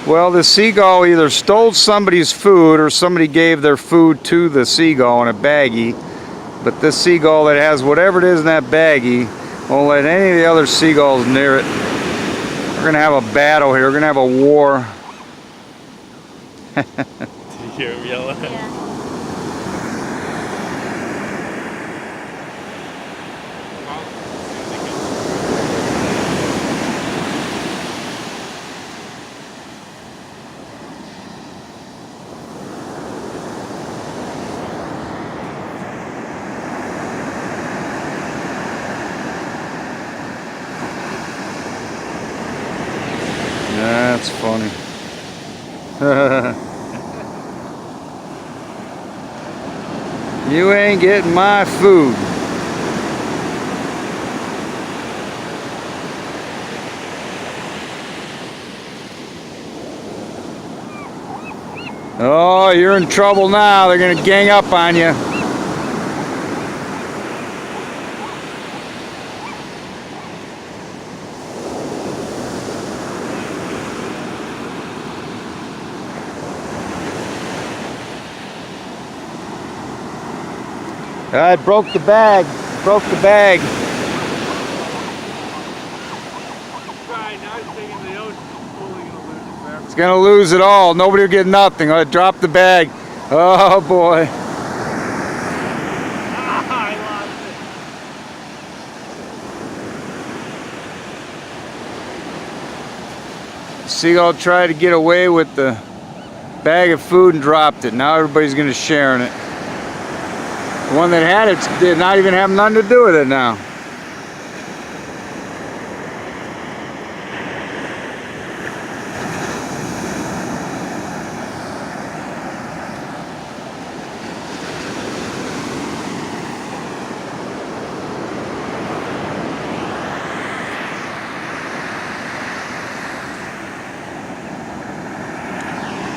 Well, the seagull either stole somebody's food or somebody gave their food to the seagull in a baggie. But this seagull that has whatever it is in that baggie won't let any of the other seagulls near it. We're going to have a battle here. We're going to have a war. Did you hear him yell? Yeah. That's funny. You ain't getting my food. Oh, you're in trouble now. They're gonna gang up on you. I broke the bag. Broke the bag. It's gonna lose it all. Nobody will get nothing. I dropped the bag. Oh boy. I lost it. Seagull tried to get away with the bag of food and dropped it. Now everybody's gonna share in it. The one that had it did not even have nothing to do with it now.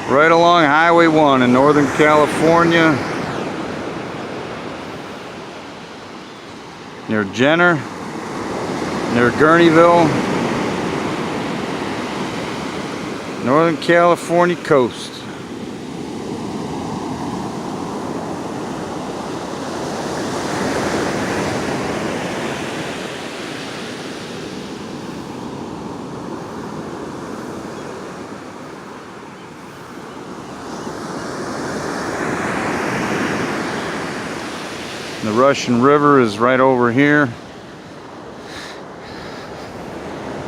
Right along Highway 1 in Northern California. Near Jenner, near Gurneyville, Northern California coast. The Russian River is right over here.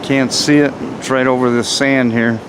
Can't see it. It's right over the sand here.